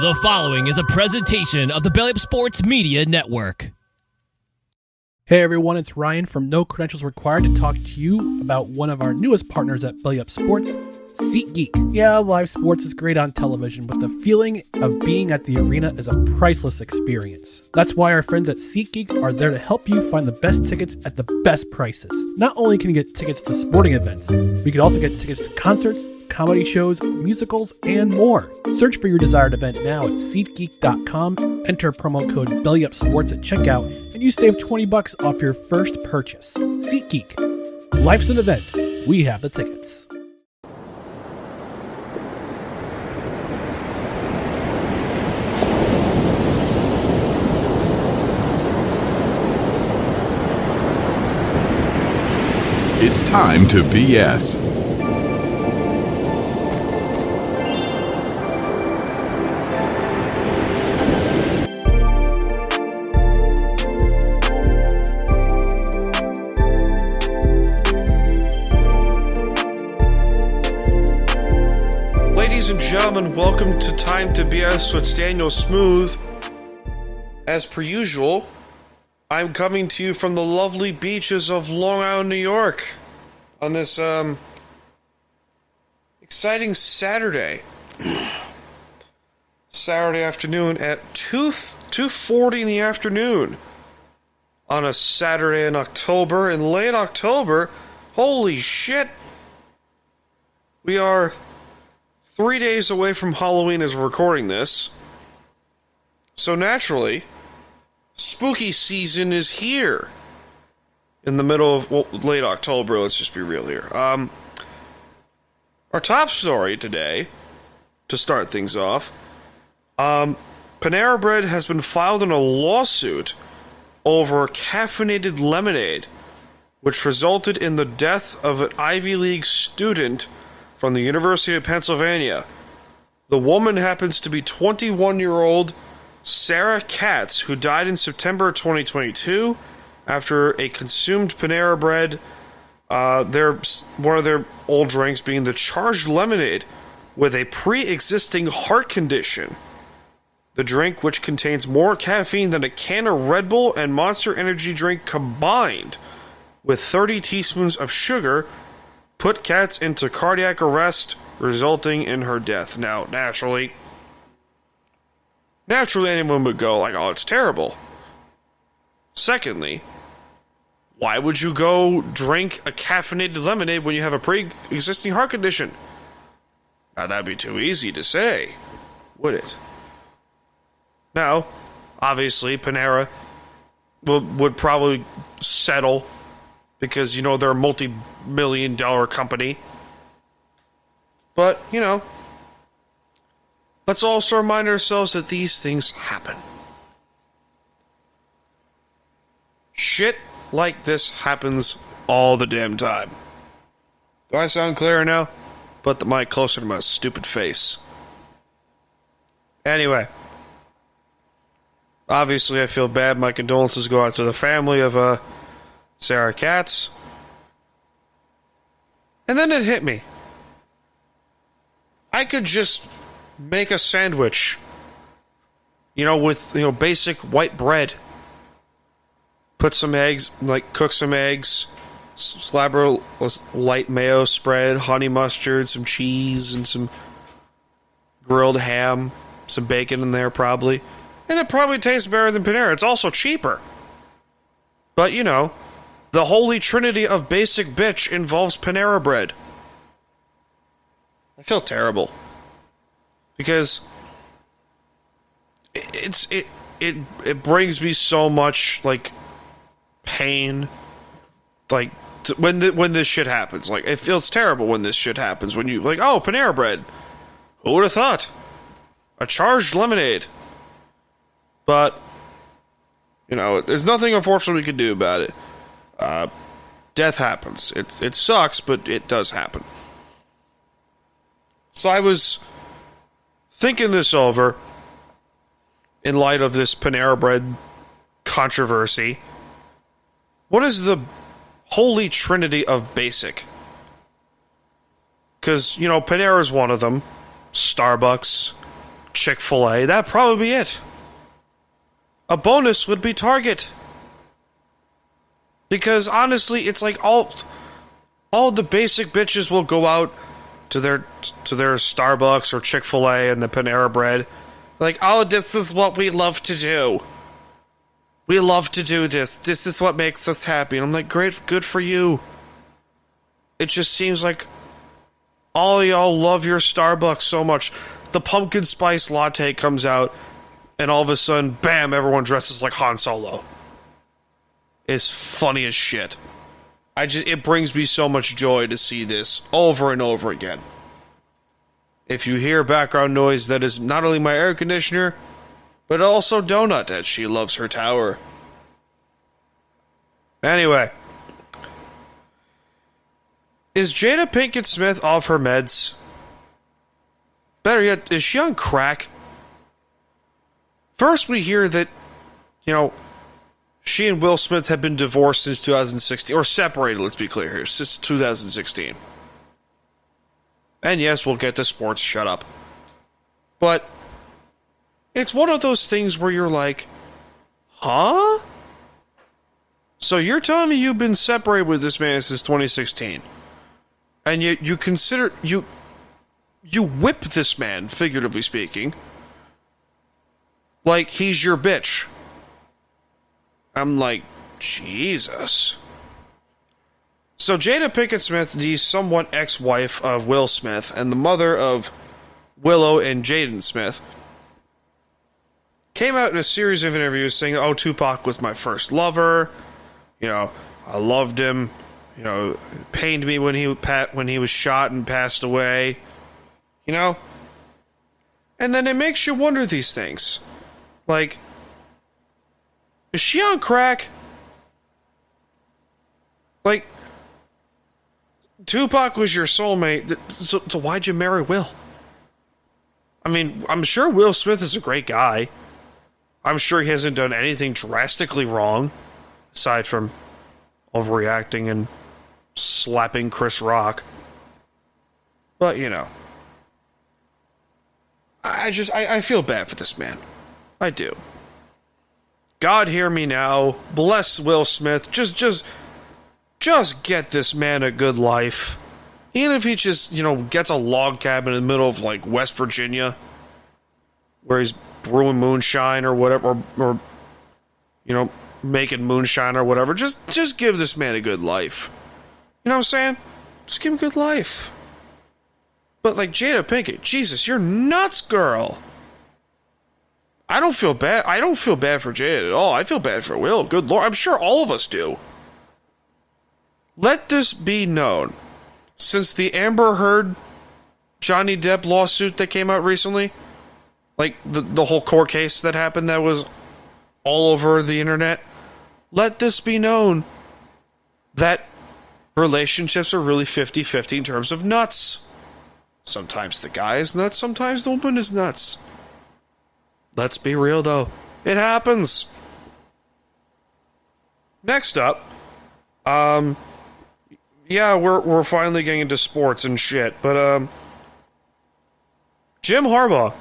The following is a presentation of the Belly Up Sports Media Network. Hey everyone, it's Ryan from No Credentials Required to talk to you about one of our newest partners at Belly Up Sports, SeatGeek. Yeah, live sports is great on television, but the feeling of being at the arena is a priceless experience. That's why our friends at SeatGeek are there to help you find the best tickets at the best prices. Not only can you get tickets to sporting events, but you can also get tickets to concerts, comedy shows, musicals, and more. Search for your desired event now at SeatGeek.com, enter promo code BellyUpSports at checkout, and you save $20 off your first purchase. SeatGeek. Life's an event. We have the tickets. It's time to BS. Ladies and gentlemen, welcome to Time to BS with Daniel Smooth. As per usual, I'm coming to you from the lovely beaches of Long Island, New York, on this exciting Saturday afternoon at 2:40 in the afternoon on a Saturday in October. In late October, holy shit, we are 3 days away from Halloween as we're recording this. So naturally, spooky season is here. In the middle of, late October, let's just be real here. Our top story today, to start things off, Panera Bread has been filed in a lawsuit over caffeinated lemonade, which resulted in the death of an Ivy League student from the University of Pennsylvania. The woman happens to be 21-year-old Sarah Katz, who died in September 2022 after a consumed Panera Bread, one of their old drinks being the charged lemonade with a pre-existing heart condition. The drink, which contains more caffeine than a can of Red Bull and Monster Energy drink combined, with 30 teaspoons of sugar, put Katz into cardiac arrest, resulting in her death. Now, naturally anyone would go like, oh, it's terrible. Secondly, why would you go drink a caffeinated lemonade when you have a pre-existing heart condition? Now, that'd be too easy to say, would it? Now, obviously, Panera would probably settle because, they're a multi-million-dollar company. But, let's also remind ourselves that these things happen. Shit like this happens all the damn time. Do I sound clearer now? Put the mic closer to my stupid face. Anyway. Obviously, I feel bad. My condolences go out to the family of Sarah Katz. And then it hit me. I could just make a sandwich, with, basic white bread. Put some eggs, cook some eggs, slab a light mayo spread, honey mustard, some cheese, and some grilled ham, some bacon in there probably. And it probably tastes better than Panera. It's also cheaper. But, the holy trinity of basic bitch involves Panera Bread. I feel terrible. Because it brings me so much pain, when this shit happens. It feels terrible when this shit happens. When you oh, Panera Bread, who would have thought? A charged lemonade. But there's nothing unfortunately we can do about it. Death happens. It sucks, but it does happen. So I was thinking this over in light of this Panera Bread controversy. What is the holy trinity of basic? Because, Panera is one of them. Starbucks, Chick-fil-A. That'd probably be it. A bonus would be Target. Because honestly, it's like all the basic bitches will go out to their Starbucks or Chick-fil-A and the Panera Bread. Like, oh, this is what we love to do. We love to do this. This is what makes us happy. And I'm like, great, good for you. It just seems like all y'all love your Starbucks so much. The pumpkin spice latte comes out, and all of a sudden, bam, everyone dresses like Han Solo. It's funny as shit. It brings me so much joy to see this over and over again. If you hear background noise, that is not only my air conditioner, but also Donut, as she loves her tower. Anyway. Is Jada Pinkett Smith off her meds? Better yet, is she on crack? First we hear that, she and Will Smith have been divorced since 2016. Or separated, let's be clear here, since 2016. And yes, we'll get to sports, shut up. But it's one of those things where you're like, huh? So you're telling me you've been separated with this man since 2016. And you consider, you whip this man, figuratively speaking, like he's your bitch. I'm like, Jesus. So Jada Pinkett Smith, the somewhat ex-wife of Will Smith, and the mother of Willow and Jaden Smith, came out in a series of interviews saying, oh, Tupac was my first lover. I loved him. It pained me when he was shot and passed away. And then it makes you wonder these things. Like, is she on crack? Like, Tupac was your soulmate, so why'd you marry Will? I mean, I'm sure Will Smith is a great guy. I'm sure he hasn't done anything drastically wrong, aside from overreacting and slapping Chris Rock. But, I feel bad for this man. I do. God hear me now. Bless Will Smith. Just get this man a good life. Even if he just, gets a log cabin in the middle of, like, West Virginia, where he's brewing moonshine or whatever, or making moonshine or whatever. Just give this man a good life. You know what I'm saying? Just give him a good life. But, like, Jada Pinkett, Jesus, you're nuts, girl. I don't feel bad. I don't feel bad for Jada at all. I feel bad for Will. Good Lord. I'm sure all of us do. Let this be known. Since the Amber Heard Johnny Depp lawsuit that came out recently, like the whole court case that happened that was all over the internet, let this be known that relationships are really 50-50 in terms of nuts. Sometimes the guy is nuts, sometimes the woman is nuts. Let's be real, though. It happens. Next up, yeah, we're finally getting into sports and shit, but Jim Harbaugh,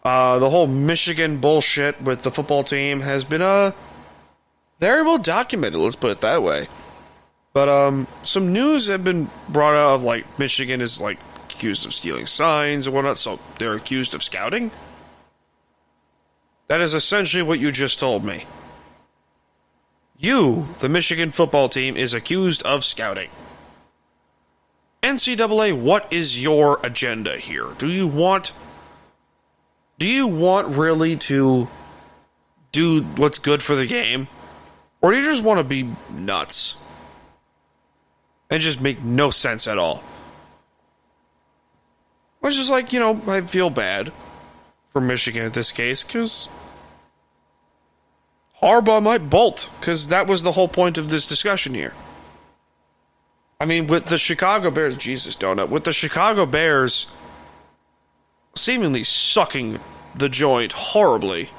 the whole Michigan bullshit with the football team has been very well documented, let's put it that way. But some news have been brought out of, like, Michigan is, like, accused of stealing signs and whatnot, so they're accused of scouting? That is essentially what you just told me. You, the Michigan football team, is accused of scouting. NCAA, what is your agenda here? Do you want really to do what's good for the game? Or do you just want to be nuts? And just make no sense at all? It's just like, I feel bad for Michigan in this case, because Harbaugh might bolt, because that was the whole point of this discussion here. I mean, with the Chicago Bears, Jesus donut, with the Chicago Bears seemingly sucking the joint horribly,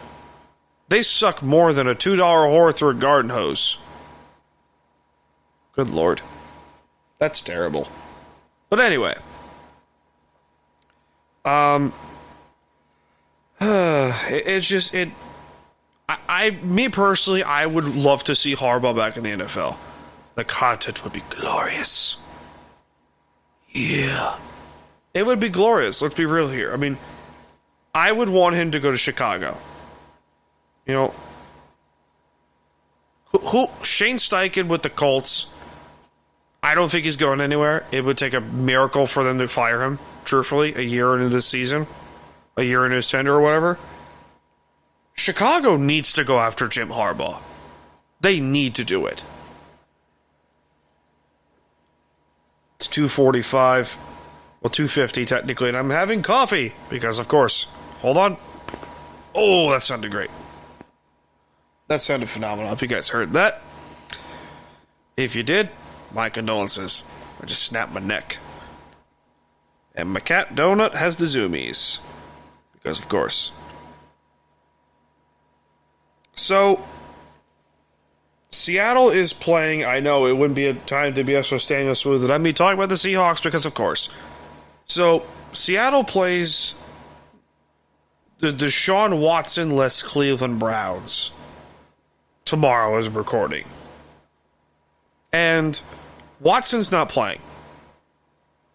they suck more than a $2 whore through a garden hose. Good Lord. That's terrible. But anyway. It's just it. Me personally, I would love to see Harbaugh back in the NFL. The content would be glorious. Yeah, it would be glorious. Let's be real here. I mean, I would want him to go to Chicago. You know, who Shane Steichen with the Colts. I don't think he's going anywhere. It would take a miracle for them to fire him. Truthfully, a year into this season, a year into his tenure or whatever. Chicago needs to go after Jim Harbaugh. They need to do it. It's 2:45. Well, 2:50 technically, and I'm having coffee because, of course. Hold on. Oh, that sounded great. That sounded phenomenal. If you guys heard that. If you did, my condolences. I just snapped my neck. And my cat Donut has the zoomies. Because, of course. So, Seattle is playing. I know it wouldn't be a time to be so staying smooth. And I'm be talking about the Seahawks because, of course. So, Seattle plays the Deshaun Watson-less Cleveland Browns tomorrow as of recording. And Watson's not playing.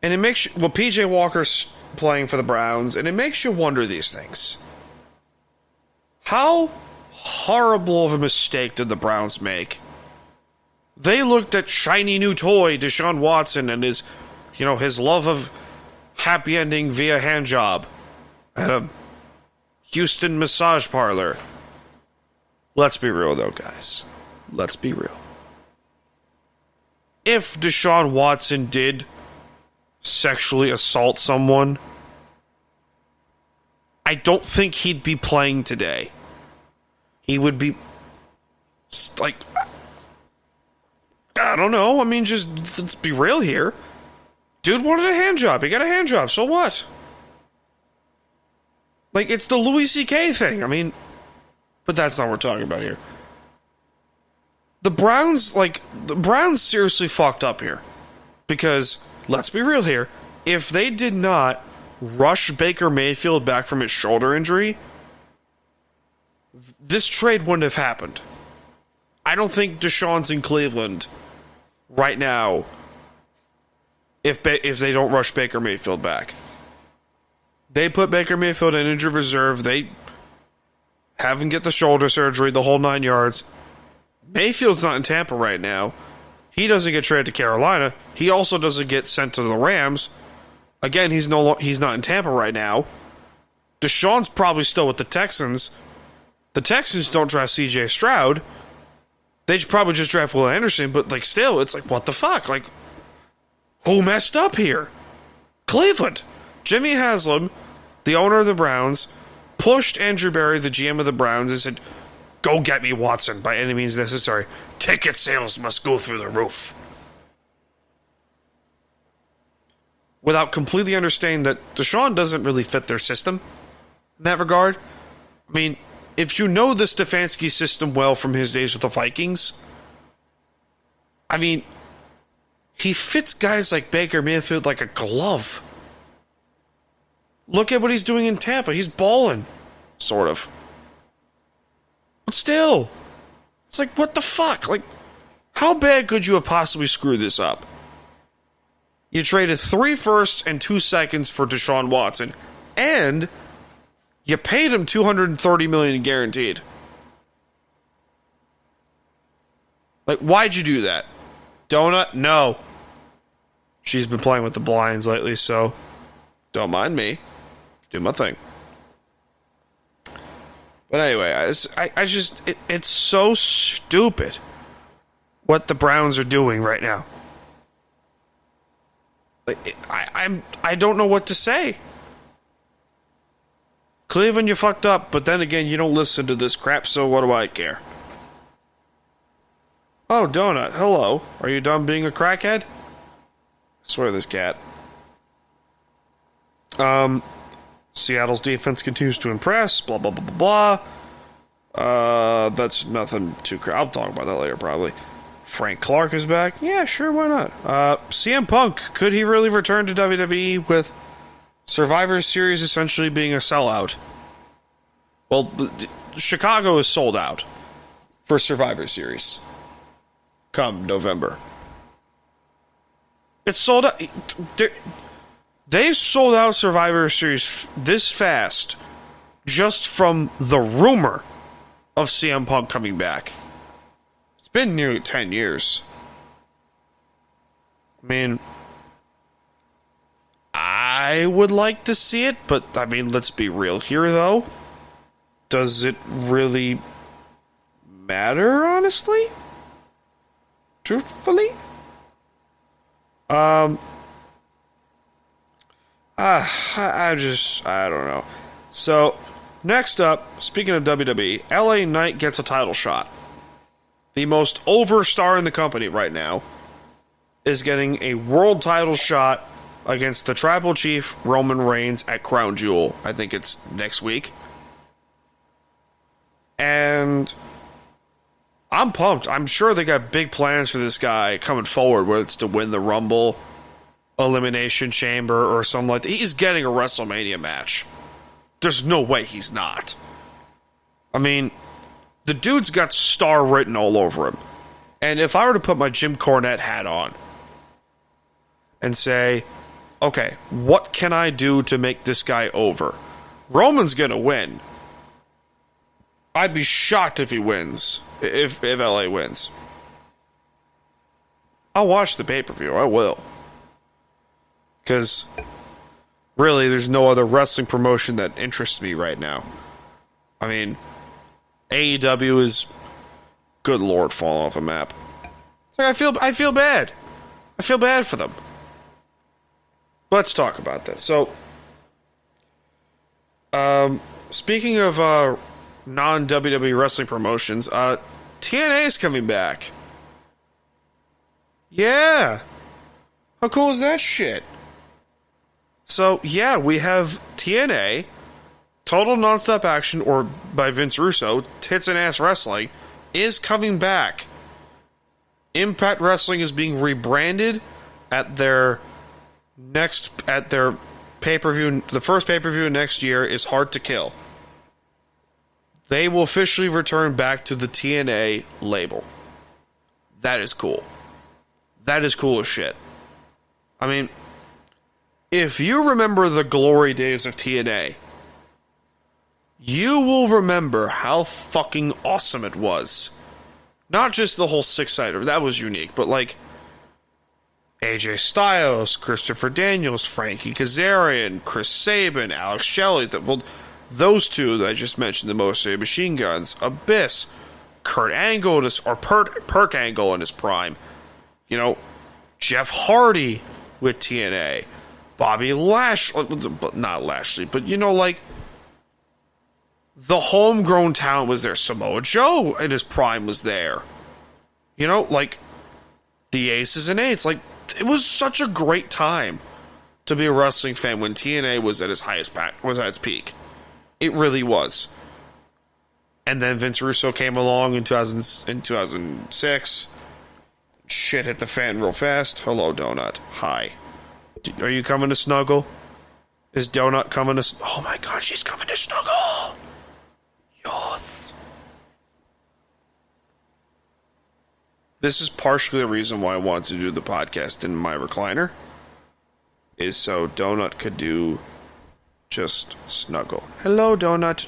And it makes you, well, PJ Walker's playing for the Browns, and it makes you wonder these things. How horrible of a mistake did the Browns make? They looked at shiny new toy Deshaun Watson and his love of happy ending via hand job at a Houston massage parlor. Let's be real though, guys. Let's be real. If Deshaun Watson did sexually assault someone, I don't think he'd be playing today. He would be like, I don't know. I mean, just let's be real here. Dude wanted a hand job. He got a hand job. So what? Like, it's the Louis C.K. thing. I mean, but that's not what we're talking about here. The Browns seriously fucked up here. Because, let's be real here, if they did not rush Baker Mayfield back from his shoulder injury, this trade wouldn't have happened. I don't think Deshaun's in Cleveland right now if they don't rush Baker Mayfield back. They put Baker Mayfield in injured reserve. They have him get the shoulder surgery, the whole 9 yards. Mayfield's not in Tampa right now. He doesn't get traded to Carolina. He also doesn't get sent to the Rams. Again, he's not in Tampa right now. Deshaun's probably still with the Texans. The Texans don't draft C.J. Stroud. They should probably just draft Will Anderson, but like still, it's like, what the fuck? Like, who messed up here? Cleveland. Jimmy Haslam, the owner of the Browns, pushed Andrew Berry, the GM of the Browns, and said, go get me Watson by any means necessary. Ticket sales must go through the roof. Without completely understanding that Deshaun doesn't really fit their system in that regard. I mean, if you know the Stefanski system well from his days with the Vikings, I mean, he fits guys like Baker Mayfield like a glove. Look at what he's doing in Tampa. He's balling, sort of. But still, it's like, what the fuck? Like, how bad could you have possibly screwed this up? You traded 3 firsts and 2 seconds for Deshaun Watson, and you paid him $230 million guaranteed. Like, why'd you do that? Donut? No. She's been playing with the blinds lately, so don't mind me. Do my thing. But anyway, I just it's so stupid what the Browns are doing right now. Like, I don't know what to say. Cleveland, you fucked up, but then again, you don't listen to this crap, so what do I care? Oh, Donut, hello. Are you done being a crackhead? I swear this cat. Seattle's defense continues to impress, blah, blah, blah, blah, blah. That's nothing too I'll talk about that later, probably. Frank Clark is back. Yeah, sure, why not? CM Punk, could he really return to WWE with Survivor Series essentially being a sellout? Well, Chicago is sold out for Survivor Series come November. It's sold out. They sold out Survivor Series this fast just from the rumor of CM Punk coming back. It's been nearly 10 years. I mean, I would like to see it, but I mean, let's be real here, though. Does it really matter, honestly? Truthfully? I don't know. So, next up, speaking of WWE, LA Knight gets a title shot. The most over star in the company right now is getting a world title shot against the Tribal Chief Roman Reigns at Crown Jewel. I think it's next week. And I'm pumped. I'm sure they got big plans for this guy coming forward, whether it's to win the Rumble, Elimination Chamber, or something like that. He's getting a WrestleMania match. There's no way he's not. I mean, the dude's got star written all over him. And if I were to put my Jim Cornette hat on and say, okay, what can I do to make this guy over? Roman's going to win. I'd be shocked if he wins. If LA wins. I'll watch the pay-per-view. I will. Because, really, there's no other wrestling promotion that interests me right now. I mean, AEW is, good lord, falling off a map. It's like, I feel bad. I feel bad for them. Let's talk about that. So, speaking of non-WWE wrestling promotions, TNA is coming back. Yeah. How cool is that shit? So, yeah, we have TNA, Total Nonstop Action, or by Vince Russo, Tits and Ass Wrestling, is coming back. Impact Wrestling is being rebranded at their pay-per-view. The first pay-per-view next year is Hard to Kill. They will officially return back to the TNA label. That is cool. That is cool as shit. I mean, if you remember the glory days of TNA, you will remember how fucking awesome it was. Not just the whole six-sider, that was unique, but like AJ Styles, Christopher Daniels, Frankie Kazarian, Chris Sabin, Alex Shelley, those two that I just mentioned, the most Machine Guns, Abyss, Kurt Angle, or Perk Angle in his prime, you know, Jeff Hardy with TNA, Bobby Lashley, not Lashley, but you know, like, the homegrown talent was there. Samoa Joe in his prime was there. You know, like, the Aces and Eights, like, it was such a great time to be a wrestling fan when TNA was at its was at its peak. It really was. And then Vince Russo came along in 2006. Shit hit the fan real fast. Hello, Donut. Hi. Are you coming to snuggle? Is Donut coming to... Oh my god, she's coming to snuggle! Yes. This is partially the reason why I wanted to do the podcast in my recliner. Is so Donut could do... just snuggle. Hello, Donut.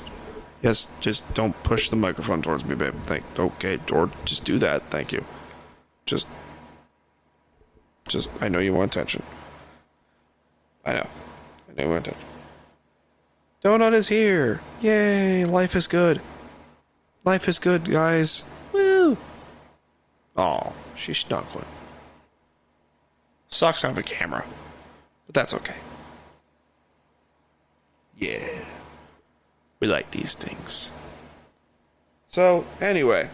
Yes, just don't push the microphone towards me, babe. Okay, George, just do that. Thank you. Just, I know you want attention. I know you want attention. Donut is here. Yay, life is good. Life is good, guys. Woo! Oh, she's snuggling. Sucks on the camera, but that's okay. Yeah. We like these things. So, anyway.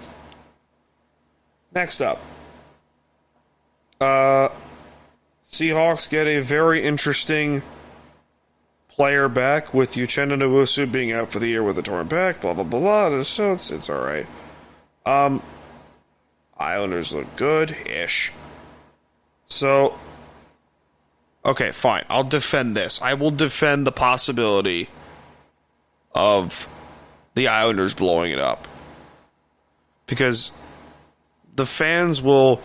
Next up. Seahawks get a very interesting player back with Uchenna Nwosu being out for the year with a torn back, blah, blah, blah, blah. So it's alright. Islanders look good-ish. So, okay, fine. I'll defend this. I will defend the possibility of the Islanders blowing it up. Because the fans will...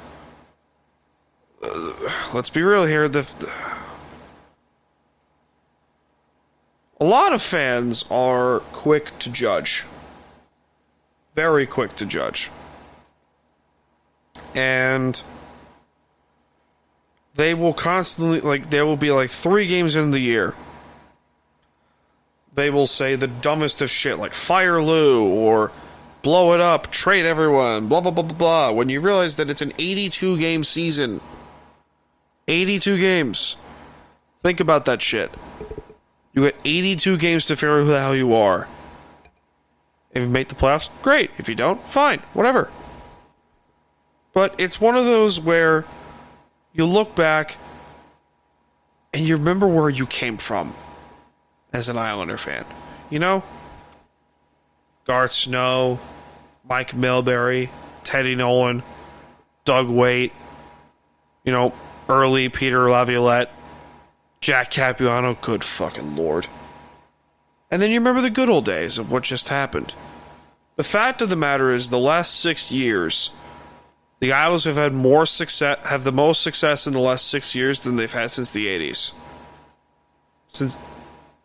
let's be real here. A lot of fans are quick to judge. Very quick to judge. And they will constantly, there will be 3 games in the year. They will say the dumbest of shit, like fire Lou, or blow it up, trade everyone, blah, blah, blah, blah, blah. When you realize that it's an 82-game season. 82 games. Think about that shit. You got 82 games to figure out who the hell you are. If you make the playoffs, great. If you don't, fine. Whatever. But it's one of those where you look back and you remember where you came from as an Islander fan. You know? Garth Snow, Mike Milbury, Teddy Nolan, Doug Waite, early Peter Laviolette, Jack Capuano, good fucking lord. And then you remember the good old days of what just happened. The fact of the matter is, the last 6 years, the Isles have had more success, have the most success in the last 6 years than they've had since the 80s.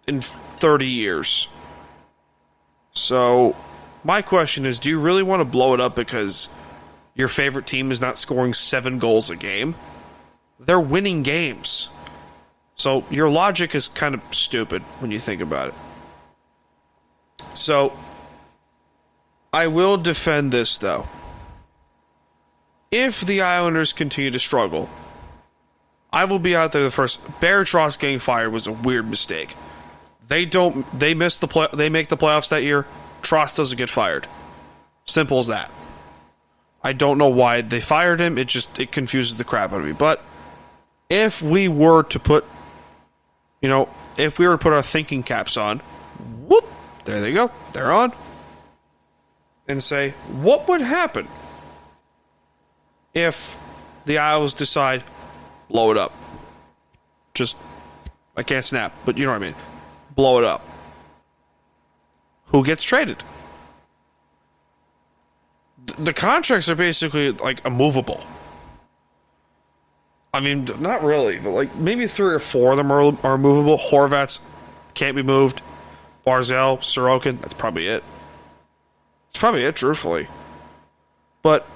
In 30 years. So, my question is, do you really want to blow it up because your favorite team is not scoring 7 goals a game? They're winning games. So, your logic is kind of stupid when you think about it. So, I will defend this, though. If the Islanders continue to struggle, I will be out there the first. Barry Trotz getting fired was a weird mistake. They make the playoffs that year. Trotz doesn't get fired. Simple as that. I don't know why they fired him. It confuses the crap out of me. But if we were to put, our thinking caps on, whoop, there they go. They're on. And say, what would happen if the Isles decide, blow it up? I can't snap, but you know what I mean. Blow it up. Who gets traded? The contracts are basically immovable. I mean, not really, but maybe 3 or 4 of them are movable. Horvat's can't be moved. Barzal, Sorokin, that's probably it. It's probably it, truthfully. But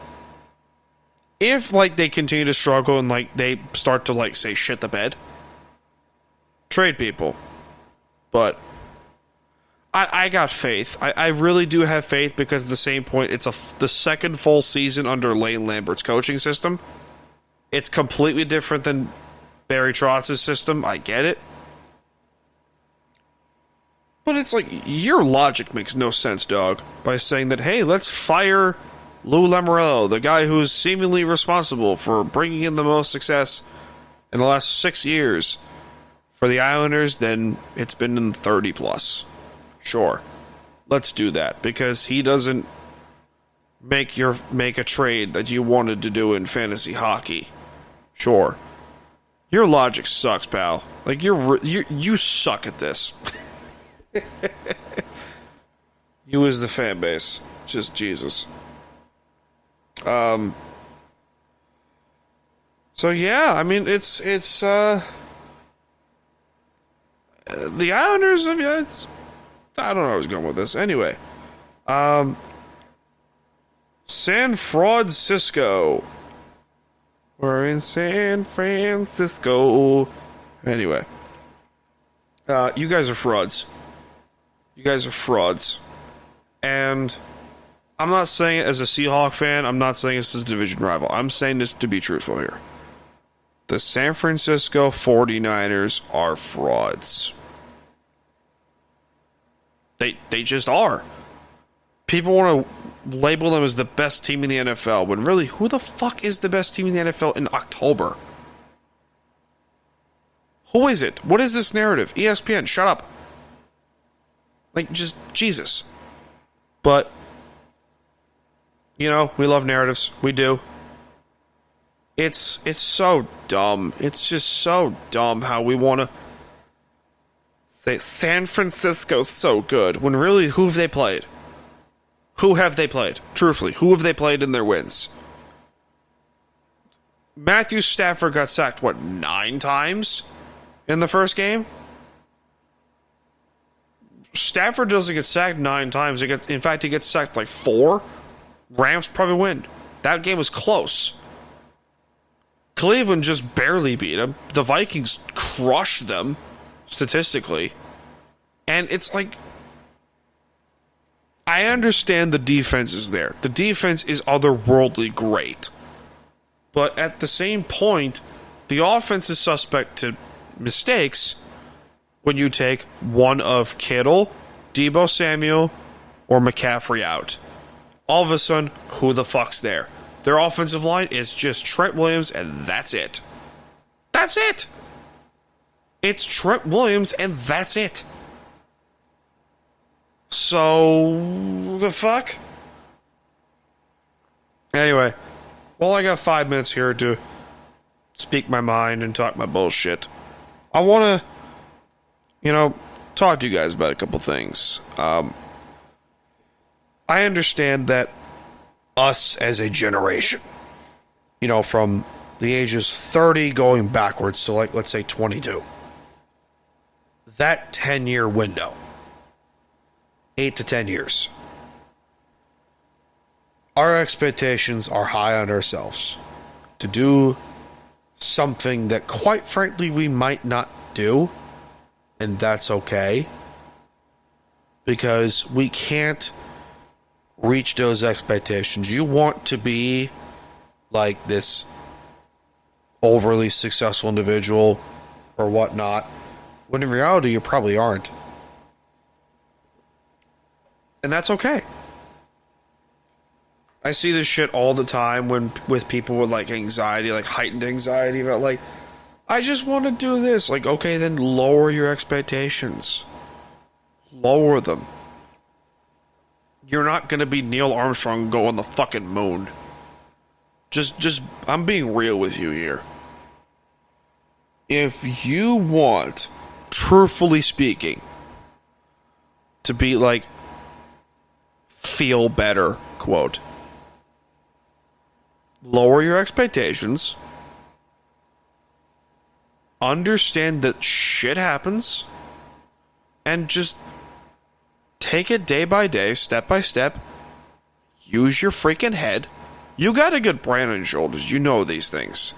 if they continue to struggle and they start to say shit the bed, trade people. But I got faith. I really do have faith because at the same point, it's the second full season under Lane Lambert's coaching system. It's completely different than Barry Trotz's system. I get it. But it's your logic makes no sense, dog, by saying that, hey, let's fire Lou Lamoriello, the guy who's seemingly responsible for bringing in the most success in the last 6 years. For the Islanders, then it's been in 30 plus. Sure. Let's do that. Because he doesn't make a trade that you wanted to do in fantasy hockey. Sure. Your logic sucks, pal. You suck at this. You as the fan base. Just Jesus. So yeah, I mean it's the Islanders. I mean, I don't know where I was going with this. Anyway, San Francisco. We're in San Francisco. Anyway, you guys are frauds. You guys are frauds, and I'm not saying it as a Seahawk fan. I'm not saying this as a division rival. I'm saying this to be truthful here. The San Francisco 49ers are frauds. They just are. People want to label them as the best team in the NFL, when really, who the fuck is the best team in the NFL in October? Who is it? What is this narrative? ESPN, shut up. Just Jesus. But we love narratives. We do. It's so dumb. It's just so dumb how we want to say San Francisco's so good when really who have they played? Who have they played? Truthfully, who have they played in their wins? Matthew Stafford got sacked, 9 times in the first game? Stafford doesn't get sacked 9 times. In fact, he gets sacked 4. Rams probably win. That game was close. Cleveland just barely beat them. The Vikings crushed them, statistically. And it's I understand the defense is there. The defense is otherworldly great. But at the same point, the offense is suspect to mistakes when you take one of Kittle, Deebo Samuel, or McCaffrey out. All of a sudden, who the fuck's there? Their offensive line is just Trent Williams, and that's it. That's it! It's Trent Williams, and that's it. So, the fuck? Anyway, well, I got 5 minutes here to speak my mind and talk my bullshit. I want to, talk to you guys about a couple things. I understand that us as a generation, from the ages 30 going backwards to let's say 22, that 10-year window, 8 to 10 years, our expectations are high on ourselves to do something that, quite frankly, we might not do, and that's okay, because we can't reach those expectations. You want to be like this overly successful individual or whatnot, when in reality you probably aren't. And that's okay. I see this shit all the time with people with anxiety, heightened anxiety about I just want to do this. Okay, then lower your expectations. Lower them. You're not going to be Neil Armstrong and go on the fucking moon. Just, I'm being real with you here. If you want, truthfully speaking, to be feel better, quote, lower your expectations, understand that shit happens, and just take it day by day, step by step. Use your freaking head. You got a good brain on your shoulders. You know these things.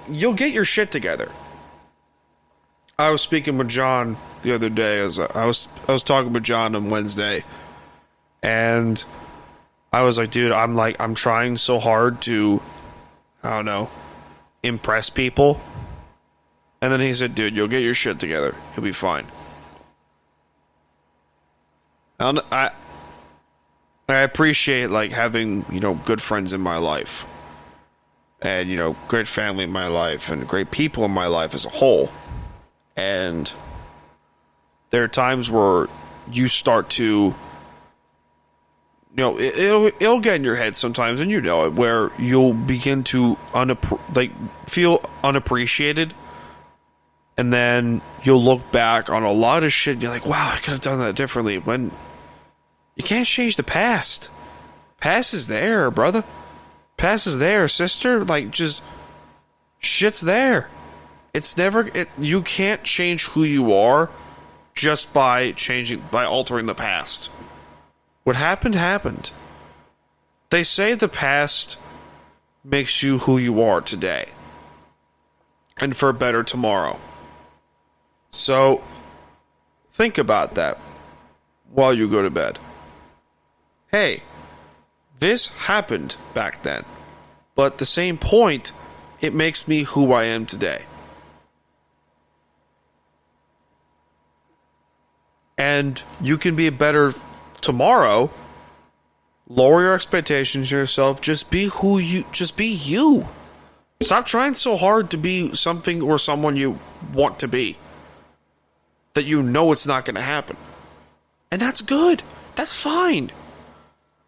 You'll get your shit together. I was speaking with John the other day. I was talking with John on Wednesday, and I was like, dude, I'm trying so hard to, I don't know, impress people. And then he said, dude, you'll get your shit together. You'll be fine. I appreciate having, good friends in my life. And, great family in my life and great people in my life as a whole. And there are times where you start to, it'll get in your head sometimes, and it, where you'll begin to feel unappreciated, and then you'll look back on a lot of shit and be like, wow, I could have done that differently, when you can't change the past. Past is there, brother. Past is there, sister. Just shit's there. It's never, you can't change who you are just by altering the past. What happened, happened. They say the past makes you who you are today, and for a better tomorrow. So, think about that while you go to bed. Hey, this happened back then, but at the same point, it makes me who I am today. And you can be better tomorrow. Lower your expectations of yourself. Just be you. Stop trying so hard to be something or someone you want to be, that it's not going to happen. And that's good. That's fine.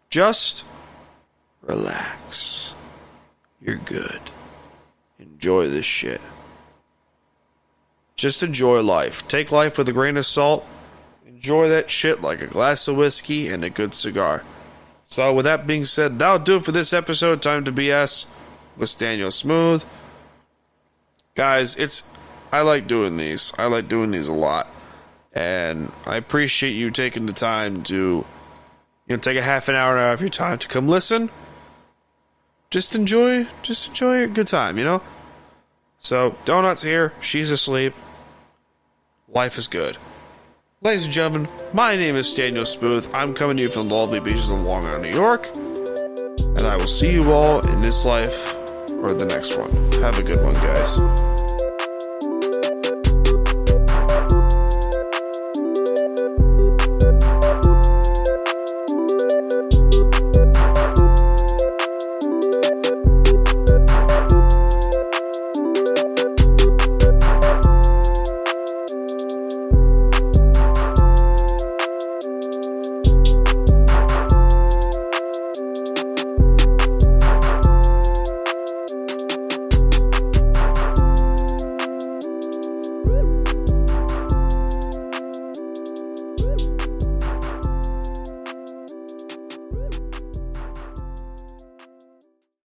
Just relax. You're good. Enjoy this shit. Just enjoy life. Take life with a grain of salt. enjoy that shit like a glass of whiskey and a good cigar. So with that being said, that'll do it for this episode. Time to BS with Daniel Smooth. Guys, I like doing these. I like doing these a lot. And I appreciate you taking the time to, take a half an hour out of your time to come listen. Just enjoy a good time, So, Donut's here. She's asleep. Life is good. Ladies and gentlemen, my name is Daniel Smooth. I'm coming to you from the lovely beaches of Long Island, New York. And I will see you all in this life or the next one. Have a good one, guys.